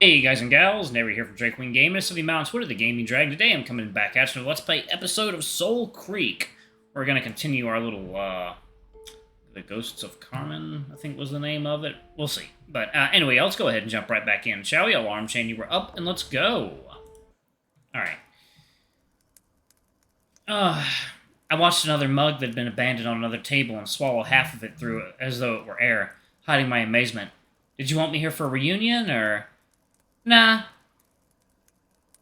Hey guys and gals, Never here from Drake Wing Gaming, City Mountain Twitter, the Gaming Dragon. Today I'm coming back at you with Let's Play episode of Soulcreek. We're gonna continue our little, The Ghosts of Carmine, I think was the name of it. We'll see. But anyway, let's go ahead and jump right back in, shall we? Alarm chain, you were up, and let's go. Alright. I watched another mug that had been abandoned on another table and swallow half of it through as though it were air, hiding my amazement. Did you want me here for a reunion, or... Nah.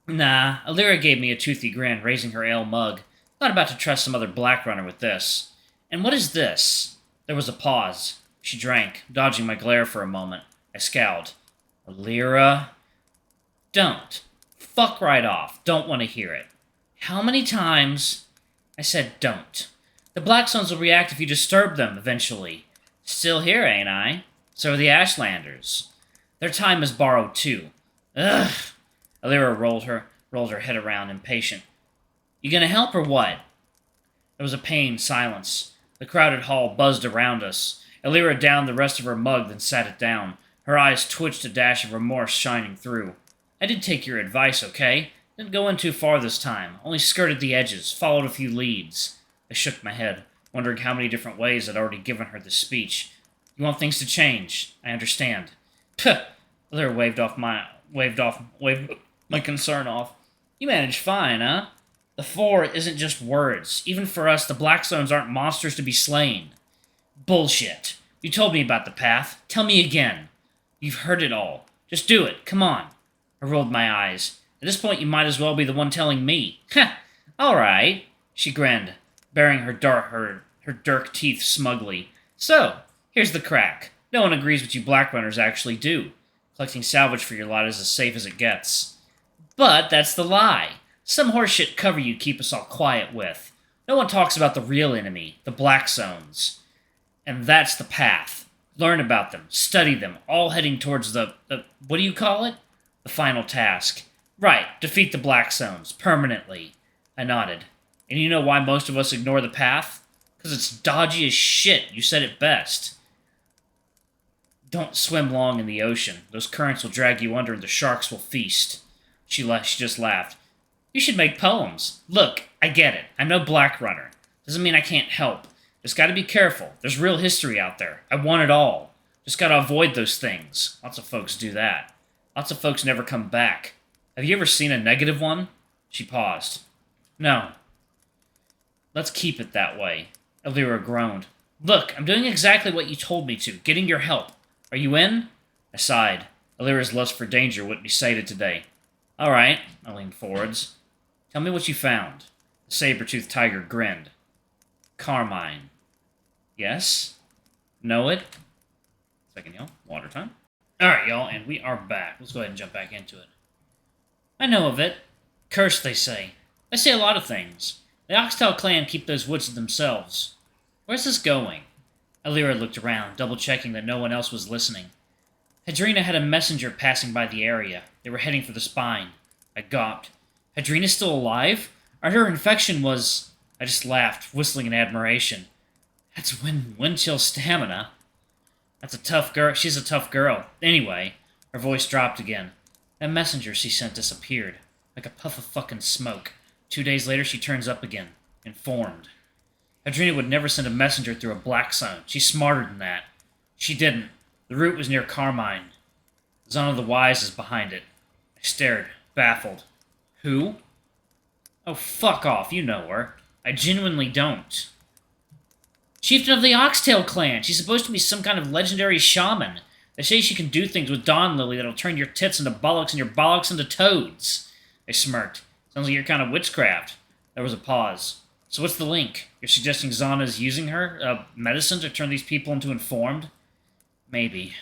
Aleera gave me a toothy grin, raising her ale mug. Not about to trust some other black runner with this. And what is this? There was a pause. She drank, dodging my glare for a moment. I scowled. Aleera? Don't. Fuck right off. Don't want to hear it. How many times? I said don't. The Black Suns will react if you disturb them, eventually. Still here, ain't I? So are the Ashlanders. Their time is borrowed, too. Ugh. Aleera rolled her head around, impatient. You gonna help or what? There was a pained silence. The crowded hall buzzed around us. Aleera downed the rest of her mug, then sat it down. Her eyes twitched, a dash of remorse shining through. I did take your advice, okay? Didn't go in too far this time. Only skirted the edges, followed a few leads. I shook my head, wondering how many different ways I'd already given her this speech. You want things to change. I understand. Puh! Aleera waved my concern off. You manage fine, huh? The four isn't just words. Even for us, the Black Stones aren't monsters to be slain. Bullshit. You told me about the path. Tell me again. You've heard it all. Just do it. Come on. I rolled my eyes. At this point, you might as well be the one telling me. Heh. All right. She grinned, baring her dark teeth smugly. So, here's the crack. No one agrees what you Black Runners actually do. Collecting salvage for your lot is as safe as it gets. But that's the lie. Some horseshit cover you keep us all quiet with. No one talks about the real enemy, the Black Zones. And that's the path. Learn about them, study them, all heading towards the what do you call it? The final task. Right, defeat the Black Zones, permanently. I nodded. And you know why most of us ignore the path? Because it's dodgy as shit, you said it best. Don't swim long in the ocean. Those currents will drag you under and the sharks will feast. She just laughed. You should make poems. Look, I get it. I'm no Black Runner. Doesn't mean I can't help. Just gotta be careful. There's real history out there. I want it all. Just gotta avoid those things. Lots of folks do that. Lots of folks never come back. Have you ever seen a negative one? She paused. No. Let's keep it that way. Aleera groaned. Look, I'm doing exactly what you told me to, getting your help. Are you in? I sighed. Aleera's lust for danger wouldn't be sated today. All right, I leaned forwards. Tell me what you found. The saber-toothed tiger grinned. Carmine. Yes? Know it? Second, y'all. Water time. All right, y'all, and we are back. Let's go ahead and jump back into it. I know of it. Cursed, they say. They say a lot of things. The Oxtail clan keep those woods to themselves. Where's this going? Aleera looked around, double-checking that no one else was listening. Hadrina had a messenger passing by the area. They were heading for the spine. I gawped. Hadrina's still alive? Her infection was... I just laughed, whistling in admiration. That's wind-chill stamina. That's a tough girl. She's a tough girl. Anyway, her voice dropped again. That messenger she sent disappeared, like a puff of fucking smoke. 2 days later, she turns up again, informed. Hadrina would never send a messenger through a Black Zone. She's smarter than that. She didn't. The route was near Carmine. Zhana the Wise is behind it. I stared, baffled. Who? Oh, fuck off. You know her. I genuinely don't. Chieftain of the Oxtail clan. She's supposed to be some kind of legendary shaman. They say she can do things with Dawn Lily that'll turn your tits into bollocks and your bollocks into toads. I smirked. Sounds like your kind of witchcraft. There was a pause. So what's the link? You're suggesting Zhana's using her medicine to turn these people into informed? Maybe.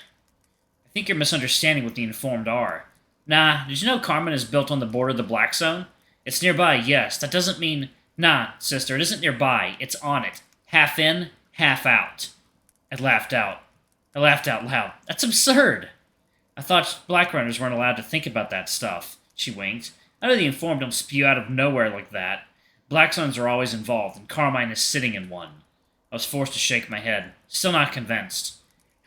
I think you're misunderstanding what the informed are. Nah, did you know Carmine is built on the border of the Black Zone? It's nearby, yes. That doesn't mean... Nah, sister, it isn't nearby. It's on it. Half in, half out. I laughed out loud. That's absurd. I thought Black Runners weren't allowed to think about that stuff. She winked. I know the informed don't spew out of nowhere like that. Black Suns are always involved, and Carmine is sitting in one. I was forced to shake my head. Still not convinced.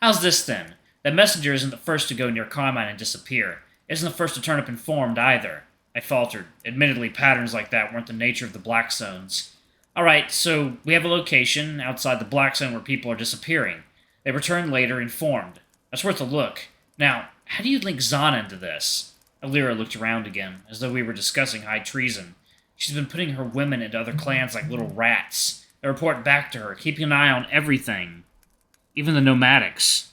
How's this, then? That messenger isn't the first to go near Carmine and disappear. Isn't the first to turn up informed, either. I faltered. Admittedly, patterns like that weren't the nature of the Black Zones. Alright, so we have a location outside the Black Zone where people are disappearing. They return later informed. That's worth a look. Now, how do you link Zhana into this? Aleera looked around again, as though we were discussing high treason. She's been putting her women into other clans like little rats. They report back to her, keeping an eye on everything. Even the nomadics.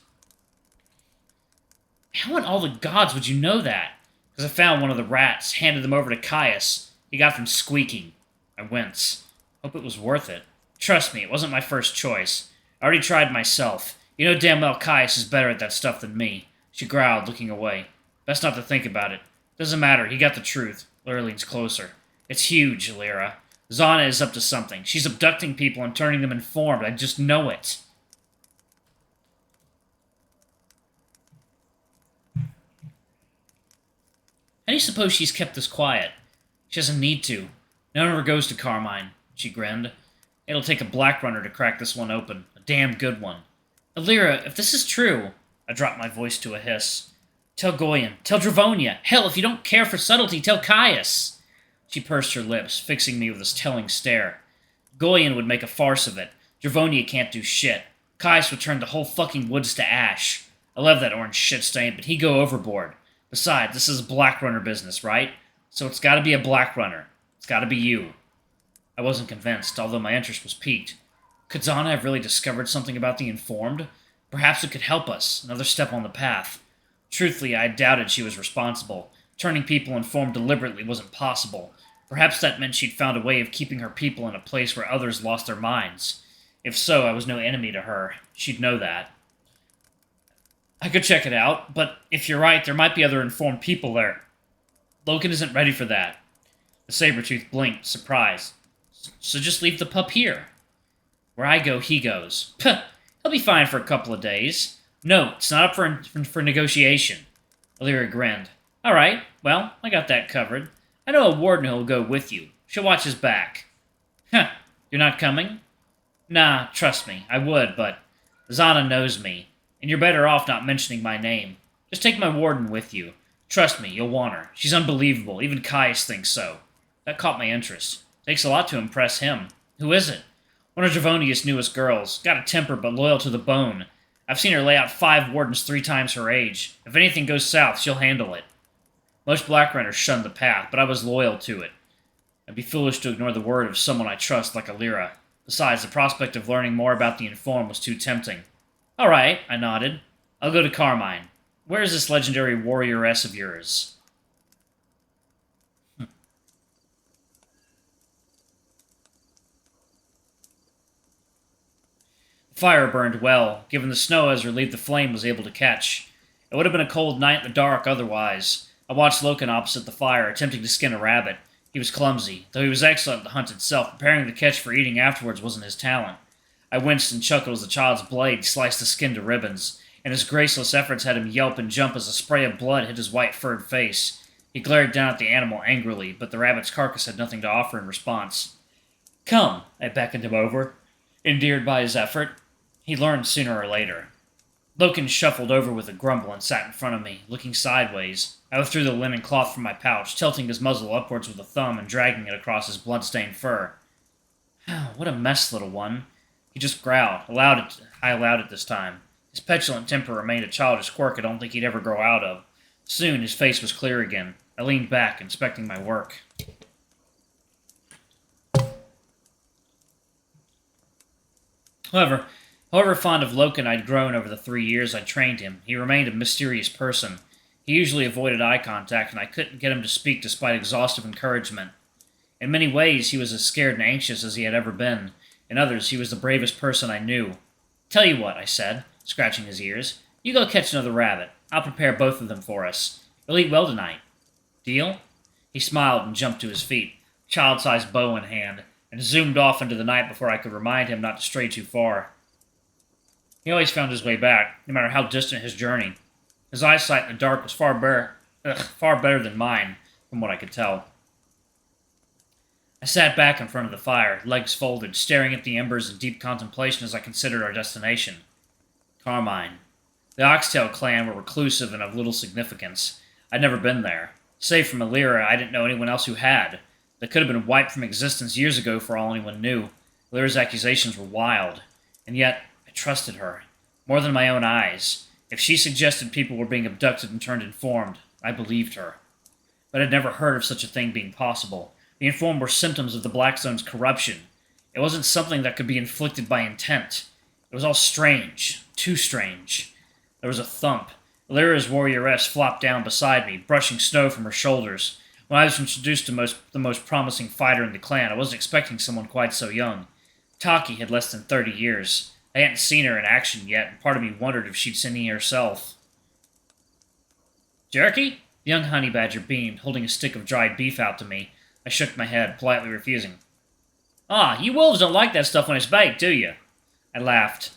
How in all the gods would you know that? Because I found one of the rats, handed them over to Caius. He got them squeaking. I winced. Hope it was worth it. Trust me, it wasn't my first choice. I already tried myself. You know damn well Caius is better at that stuff than me. She growled, looking away. Best not to think about it. Doesn't matter, he got the truth. Aleera leans closer. It's huge, Aleera. Zhana is up to something. She's abducting people and turning them informed. I just know it. How do you suppose she's kept this quiet? She doesn't need to. No one ever goes to Carmine. She grinned. It'll take a black runner to crack this one open. A damn good one. Aleera, if this is true... I dropped my voice to a hiss. Tell Goyen. Tell Dravonia. Hell, if you don't care for subtlety, tell Caius. She pursed her lips, fixing me with this telling stare. Goyen would make a farce of it. Dravonia can't do shit. Caius would turn the whole fucking woods to ash. I love that orange shit stain, but he'd go overboard. Besides, this is a black runner business, right? So it's gotta be a black runner. It's gotta be you. I wasn't convinced, although my interest was piqued. Could Zhana have really discovered something about the informed? Perhaps it could help us, another step on the path. Truthfully, I doubted she was responsible. Turning people informed deliberately wasn't possible. Perhaps that meant she'd found a way of keeping her people in a place where others lost their minds. If so, I was no enemy to her. She'd know that. I could check it out, but if you're right, there might be other informed people there. Loken isn't ready for that. The saber-tooth blinked, surprised. So just leave the pup here. Where I go, he goes. Puh! He'll be fine for a couple of days. No, it's not up for negotiation. Aleera grinned. All right, well, I got that covered. I know a warden who'll go with you. She'll watch his back. Huh, you're not coming? Nah, trust me, I would, but Zhana knows me, and you're better off not mentioning my name. Just take my warden with you. Trust me, you'll want her. She's unbelievable, even Caius thinks so. That caught my interest. Takes a lot to impress him. Who is it? One of Dravonia's newest girls. Got a temper, but loyal to the bone. I've seen her lay out 5 wardens 3 times her age. If anything goes south, she'll handle it. Most black runners shunned the path, but I was loyal to it. I'd be foolish to ignore the word of someone I trust like Aleera. Besides, the prospect of learning more about the informed was too tempting. All right, I nodded. I'll go to Carmine. Where is this legendary warrioress of yours? The fire burned well, given the snow as relieved the flame was able to catch. It would have been a cold night in the dark otherwise. I watched Loken opposite the fire, attempting to skin a rabbit. He was clumsy, though he was excellent at the hunt itself. Preparing the catch for eating afterwards wasn't his talent. I winced and chuckled as the child's blade sliced the skin to ribbons, and his graceless efforts had him yelp and jump as a spray of blood hit his white furred face. He glared down at the animal angrily, but the rabbit's carcass had nothing to offer in response. Come, I beckoned him over, endeared by his effort. He learned sooner or later. Loken shuffled over with a grumble and sat in front of me, looking sideways. I withdrew the linen cloth from my pouch, tilting his muzzle upwards with a thumb and dragging it across his blood-stained fur. What a mess, little one. He just growled. I allowed it this time. His petulant temper remained a childish quirk I don't think he'd ever grow out of. Soon his face was clear again. I leaned back, inspecting my work. However fond of Loken I'd grown over the 3 years I'd trained him, he remained a mysterious person. He usually avoided eye contact, and I couldn't get him to speak despite exhaustive encouragement. In many ways, he was as scared and anxious as he had ever been. In others, he was the bravest person I knew. Tell you what, I said, scratching his ears. You go catch another rabbit. I'll prepare both of them for us. You'll eat well tonight. Deal? He smiled and jumped to his feet, child-sized bow in hand, and zoomed off into the night before I could remind him not to stray too far. He always found his way back, no matter how distant his journey. His eyesight in the dark was far better than mine, from what I could tell. I sat back in front of the fire, legs folded, staring at the embers in deep contemplation as I considered our destination. Carmine. The Oxtail clan were reclusive and of little significance. I'd never been there. Save from Aleera, I didn't know anyone else who had. They could have been wiped from existence years ago for all anyone knew. Aleera's accusations were wild. And yet, I trusted her. More than my own eyes. If she suggested people were being abducted and turned informed, I believed her. But I'd never heard of such a thing being possible. The informed were symptoms of the Blackstone's corruption. It wasn't something that could be inflicted by intent. It was all strange. Too strange. There was a thump. Aleera's warrioress flopped down beside me, brushing snow from her shoulders. When I was introduced to the most promising fighter in the clan, I wasn't expecting someone quite so young. Taki had less than 30 years. I hadn't seen her in action yet, and part of me wondered if she'd seen any herself. Jerky? The young honey badger beamed, holding a stick of dried beef out to me. I shook my head, politely refusing. Ah, you wolves don't like that stuff when it's baked, do you? I laughed.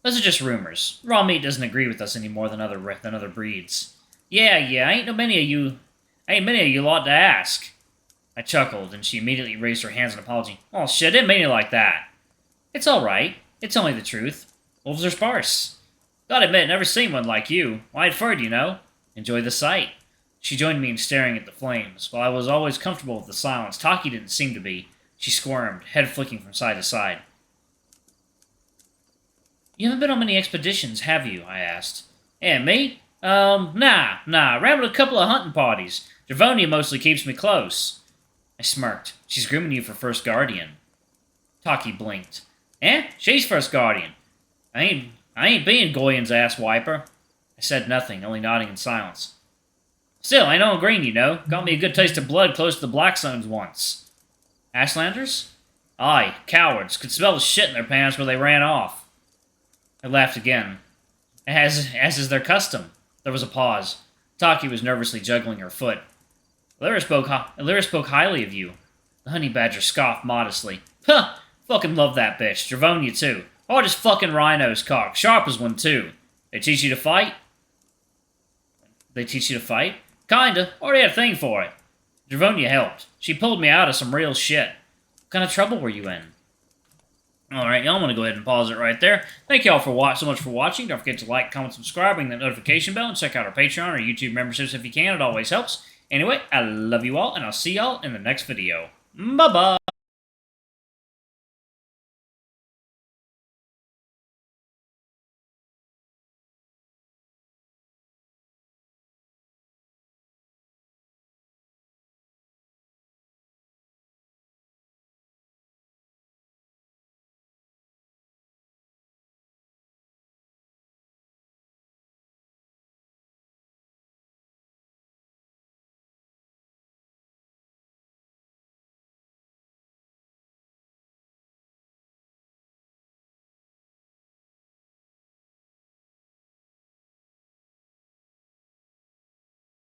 Those are just rumors. Raw meat doesn't agree with us any more than other breeds. Yeah, ain't many of you lot to ask. I chuckled, and she immediately raised her hands in apology. Oh shit, didn't mean it like that. It's alright. It's only the truth. Wolves are sparse. Gotta admit, never seen one like you. Wide furred, you know. Enjoy the sight. She joined me in staring at the flames. While I was always comfortable with the silence, Taki didn't seem to be. She squirmed, head flicking from side to side. You haven't been on many expeditions, have you? I asked. Me? Nah. Rambled a couple of hunting parties. Dravonia mostly keeps me close. I smirked. She's grooming you for First Guardian. Taki blinked. She's First Guardian. I ain't being Goyan's ass wiper. I said nothing, only nodding in silence. Still, ain't all green, you know. Got me a good taste of blood close to the Blackstones once. Ashlanders? Aye, cowards. Could smell the shit in their pants where they ran off. I laughed again. As is their custom. There was a pause. Taki was nervously juggling her foot. Aleera spoke highly of you. The honey badger scoffed modestly. Huh! Fucking love that bitch. Dravonia, too. Hardest fucking rhino's cock. Sharp as one, too. They teach you to fight? Kinda. Already had a thing for it. Dravonia helped. She pulled me out of some real shit. What kind of trouble were you in? Alright, y'all, I'm going to go ahead and pause it right there. Thank y'all so much for watching. Don't forget to like, comment, subscribe, ring that notification bell, and check out our Patreon or YouTube memberships if you can. It always helps. Anyway, I love you all, and I'll see y'all in the next video. Bye-bye!